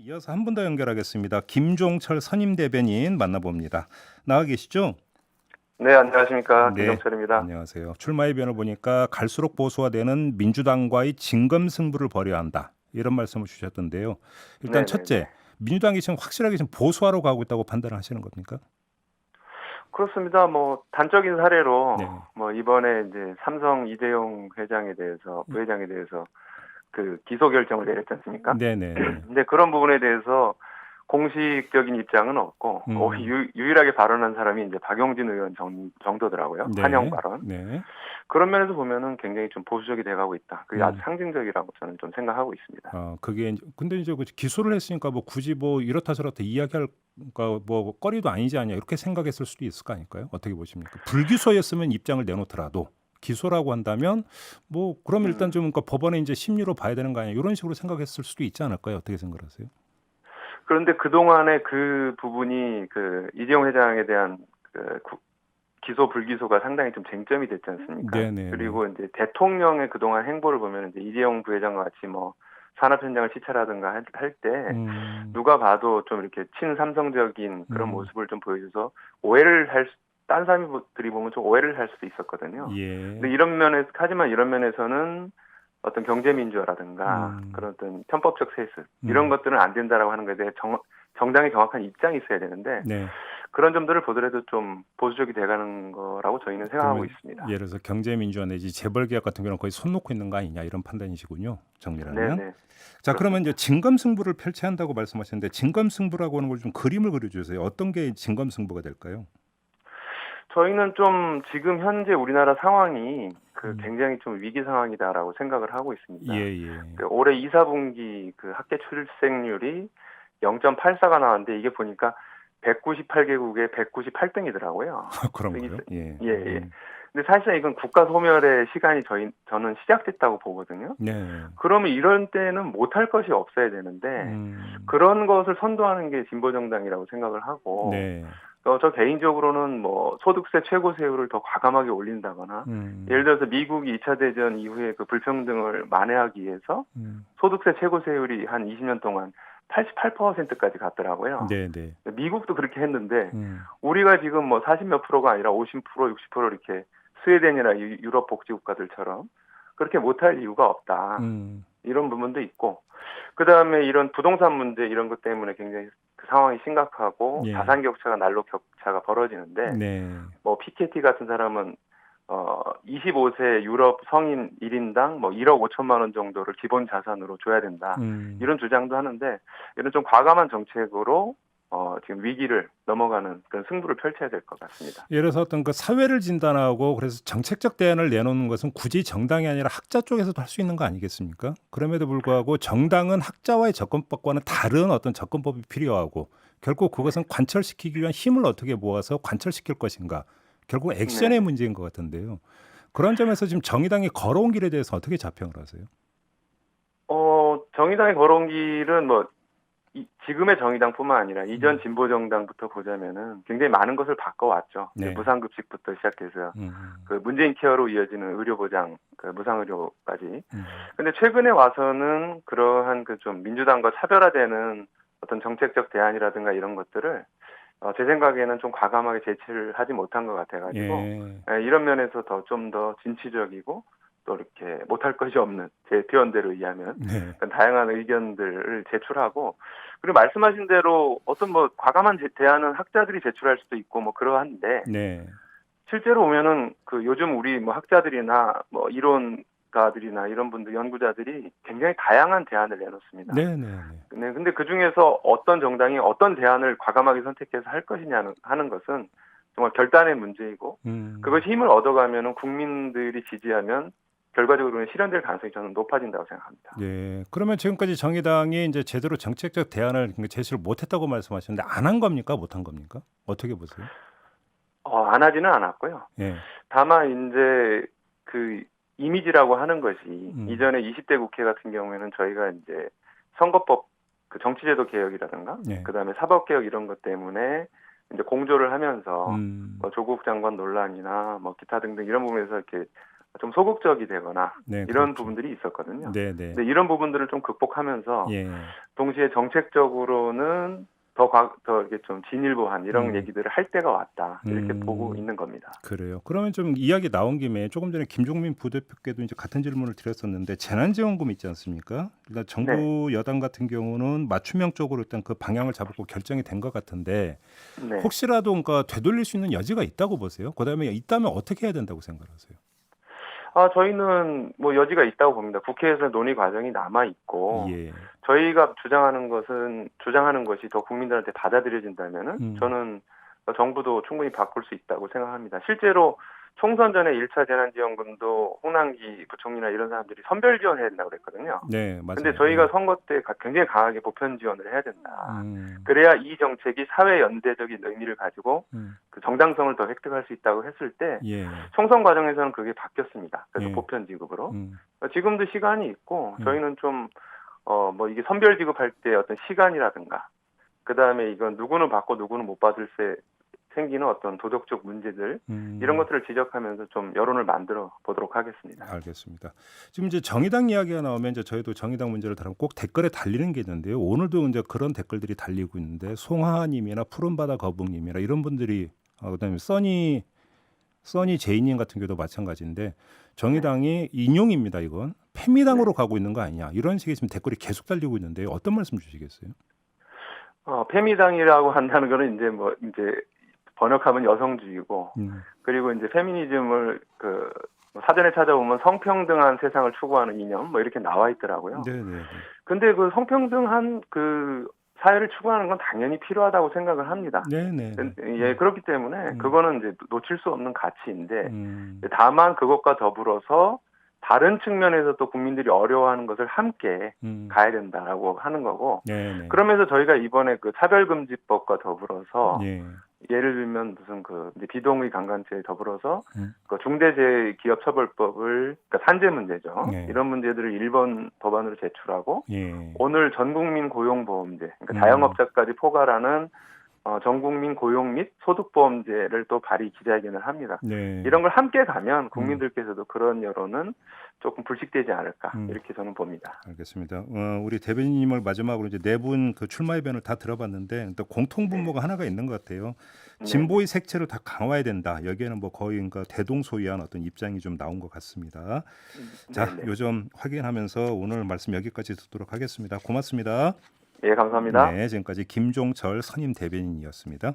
이어서 한 분 더 연결하겠습니다. 김종철 선임 대변인 만나봅니다. 나와 계시죠? 네, 안녕하십니까. 네, 김정철입니다. 안녕하세요. 출마의 변을 보니까 갈수록 보수화되는 민주당과의 진검승부를 벌여야 한다. 이런 말씀을 주셨던데요. 일단 네네네. 첫째, 민주당이 지금 확실하게 지금 보수화로 가고 있다고 판단을 하시는 겁니까? 그렇습니다. 단적인 사례로, 네, 이번에 이제 삼성 이재용 회장에 대해서, 부회장에 대해서 그 기소 결정을 내렸지 않습니까? 네, 네, 네. 근데 그런 부분에 대해서 공식적인 입장은 없고, 음, 유일하게 발언한 사람이 이제 박용진 의원 정도더라고요. 환영 네, 발언. 네. 그런 면에서 보면은 굉장히 좀 보수적이 돼가고 있다. 그게 아주 음. 상징적이라고 저는 좀 생각하고 있습니다. 그게 근데 이제 그 기소를 했으니까 뭐 굳이 뭐 이렇다 저렇다 이야기할 뭐 거리도 아니지 않냐 이렇게 생각했을 수도 있을 거 아닐까요? 어떻게 보십니까? 불기소였으면 입장을 내놓더라도 기소라고 한다면 뭐 그럼 일단 음. 좀 그러니까 법원에 이제 심리로 봐야 되는 거 아니야 이런 식으로 생각했을 수도 있지 않을까요? 어떻게 생각하세요? 그런데 그동안에 그 부분이 그 이재용 회장에 대한 그 기소 불기소가 상당히 좀 쟁점이 됐지 않습니까? 네네네. 그리고 이제 대통령의 그동안 행보를 보면 이제 이재용 부회장과 같이 산업 현장을 시찰하든가 할 때 음, 누가 봐도 좀 이렇게 친삼성적인 그런 음, 모습을 좀 보여줘서 오해를 딴 사람들이 보면 좀 오해를 할 수도 있었거든요. 근데 예, 하지만 이런 면에서는 어떤 경제민주화라든가 음, 그런 어떤 편법적 세습 이런 음, 것들은 안 된다라고 하는 것에 대해 정당의 정확한 입장이 있어야 되는데 네. 그런 점들을 보더라도 좀 보수적이 돼가는 거라고 저희는 생각하고 그러면 있습니다. 예를 들어서 경제민주화 내지 재벌개혁 같은 경우는 거의 손 놓고 있는 거 아니냐 이런 판단이시군요. 정리하면. 네네, 자, 그러면 이제 그렇습니다. 진검승부를 펼쳐야 한다고 말씀하셨는데 진검승부라고 하는 걸 좀 그림을 그려주세요. 어떤 게 진검승부가 될까요? 저희는 좀 지금 현재 우리나라 상황이 음, 굉장히 좀 위기 상황이다라고 생각을 하고 예, 있습니다. 예. 올해 2, 4분기 그 학계 출생률이 0.84가 나왔는데 이게 보니까 198개국에 198등이더라고요. 그런 거요? 예. 예, 예. 근데 사실상 이건 국가 소멸의 시간이 저는 시작됐다고 보거든요. 네. 그러면 이런 때는 못할 것이 없어야 되는데 음, 그런 것을 선도하는 게 진보정당이라고 생각을 하고 네. 저 개인적으로는 소득세 최고세율을 더 과감하게 올린다거나 예를 음, 들어서 미국이 2차 대전 이후에 그 불평등을 만회하기 위해서 음, 소득세 최고세율이 한 20년 동안 88%까지 갔더라고요. 네, 네. 미국도 그렇게 했는데 음, 우리가 지금 40 몇 프로가 아니라 50%, 60% 이렇게 스웨덴이나 유럽 복지 국가들처럼 그렇게 못할 이유가 없다. 음, 이런 부분도 있고 그다음에 이런 부동산 문제 이런 것 때문에 굉장히 그 상황이 심각하고 예. 자산 격차가 날로 격차가 벌어지는데 네. 피케티 같은 사람은 25세 유럽 성인 1인당 1억 5천만 원 정도를 기본 자산으로 줘야 된다. 음. 이런 주장도 하는데 이런 좀 과감한 정책으로 지금 위기를 넘어가는 그런 승부를 펼쳐야 될 것 같습니다. 예를 들어서 어떤 그 사회를 진단하고 그래서 정책적 대안을 내놓는 것은 굳이 정당이 아니라 학자 쪽에서도 할 수 있는 거 아니겠습니까? 그럼에도 불구하고 정당은 학자와의 접근법과는 다른 어떤 접근법이 필요하고 결국 그것은 네. 관철시키기 위한 힘을 어떻게 모아서 관철시킬 것인가. 결국 액션의 네네. 문제인 것 같은데요. 그런 점에서 지금 정의당이 걸어온 길에 대해서 어떻게 자평을 하세요? 정의당이 걸어온 길은 지금의 정의당뿐만 아니라 이전 음, 진보정당부터 보자면은 굉장히 많은 것을 바꿔왔죠. 이제 네. 무상급식부터 시작해서 음, 그 문재인 케어로 이어지는 의료보장, 그 무상의료까지. 음, 근데 최근에 와서는 그러한 그 좀 민주당과 차별화되는 어떤 정책적 대안이라든가 이런 것들을 제 생각에는 좀 과감하게 제출을 하지 못한 것 같아가지고 예. 이런 면에서 좀 더 진취적이고 또 이렇게 못할 것이 없는 제 표현대로 의하면 네. 그런 다양한 의견들을 제출하고 그리고 말씀하신 대로 어떤 과감한 대안은 학자들이 제출할 수도 있고 그러한데 네. 실제로 보면은 그 요즘 우리 학자들이나 이론가들이나 이런 분들 연구자들이 굉장히 다양한 대안을 내놓습니다. 네, 네, 네. 네, 근데 그 중에서 어떤 정당이 어떤 대안을 과감하게 선택해서 할 것이냐는 하는 것은 정말 결단의 문제이고 음. 그것이 힘을 얻어가면은 국민들이 지지하면 결과적으로는 실현될 가능성이 저는 높아진다고 생각합니다. 네. 그러면 지금까지 정의당이 이제 제대로 정책적 대안을 제시를 못했다고 말씀하셨는데 안 한 겁니까? 못한 겁니까? 어떻게 보세요? 안 하지는 않았고요. 예. 다만 이제 그 이미지라고 하는 것이 음. 이전에 20대 국회 같은 경우에는 저희가 이제 선거법 그 정치제도 개혁이라든가 예. 그다음에 사법개혁 이런 것 때문에 이제 공조를 하면서 음. 조국 장관 논란이나 기타 등등 이런 부분에서 이렇게 좀 소극적이 되거나 네, 이런 그렇죠. 부분들이 있었거든요. 네, 네. 근데 이런 부분들을 좀 극복하면서 예. 동시에 정책적으로는 더 이렇게 좀 진일보한 이런 얘기들을 할 때가 왔다. 이렇게 보고 있는 겁니다. 그래요. 그러면 좀 이야기 나온 김에 조금 전에 김종민 부대표께도 이제 같은 질문을 드렸었는데 재난지원금 있지 않습니까? 일단 정부 여당 같은 경우는 맞춤형 쪽으로 일단 그 방향을 잡고 결정이 된 것 같은데 네. 혹시라도 그러니까 되돌릴 수 있는 여지가 있다고 보세요? 그다음에 있다면 어떻게 해야 된다고 생각하세요? 저희는 뭐 여지가 있다고 봅니다. 국회에서 논의 과정이 남아 있고 예. 저희가 주장하는 것이 더 국민들한테 받아들여진다면은 저는 정부도 충분히 바꿀 수 있다고 생각합니다. 실제로 총선 전에 1차 재난지원금도 홍남기 부총리나 이런 사람들이 선별 지원해야 된다고 그랬거든요. 네, 맞아요. 근데 저희가 선거 때 굉장히 강하게 보편 지원을 해야 된다. 음. 그래야 이 정책이 사회 연대적인 의미를 가지고 음. 그 정당성을 더 획득할 수 있다고 했을 때 예. 총선 과정에서는 그게 바뀌었습니다. 그래서 예. 보편 지급으로. 음. 지금도 시간이 있고 저희는 좀 뭐 이게 선별 지급할 때 어떤 시간이라든가 그다음에 이건 누구는 받고 누구는 못 받을 때 생기는 어떤 도덕적 문제들 이런 것들을 지적하면서 좀 여론을 만들어 보도록 하겠습니다. 알겠습니다. 지금 이제 정의당 이야기가 나오면 이제 저희도 정의당 문제를 다루면 꼭 댓글에 달리는 게 있는데요. 오늘도 이제 그런 댓글들이 달리고 있는데 송하님이나 푸른바다 거북님이나 이런 분들이 그다음에 써니 제이님 같은 경우도 마찬가지인데 정의당이 인용입니다. 이건 패미당으로 가고 있는 거 아니냐 이런 식의 지금 댓글이 계속 달리고 있는데요. 어떤 말씀 주시겠어요? 페미당이라고 한다는 거는 이제 번역하면 여성주의고 그리고 이제 페미니즘을 사전에 찾아보면 성평등한 세상을 추구하는 이념 뭐 이렇게 나와 있더라고요. 네네. 근데 그 성평등한 그 사회를 추구하는 건 당연히 필요하다고 생각을 합니다. 네네. 예, 그렇기 때문에 그거는 이제 놓칠 수 없는 가치인데 다만 그것과 더불어서 다른 측면에서 또 국민들이 어려워하는 것을 함께 가야 된다라고 하는 거고 네네. 그러면서 저희가 이번에 그 차별금지법과 더불어서 예. 예를 들면 무슨 이제 비동의 강간죄에 더불어서 그 중대재해기업처벌법을 그러니까 산재 문제죠. 네. 이런 문제들을 1번 법안으로 제출하고 예. 오늘 전국민 고용보험제, 그러니까 자영업자까지 포괄하는 전국민 고용 및 소득보험제를 또 발의 기자회견을 합니다. 네. 이런 걸 함께 가면 국민들께서도 그런 여론은 조금 불식되지 않을까 이렇게 저는 봅니다. 알겠습니다. 우리 대변인님을 마지막으로 이제 네 분 그 출마 의견을 다 들어봤는데 또 공통 분모가 하나가 있는 것 같아요. 진보의 색채를 다 강화해야 된다. 여기에는 뭐 거의 그러니까 대동소이한 어떤 입장이 좀 나온 것 같습니다. 자, 요점 확인하면서 오늘 말씀 여기까지 듣도록 하겠습니다. 고맙습니다. 예, 감사합니다. 네, 지금까지 김종철 선임 대변인이었습니다.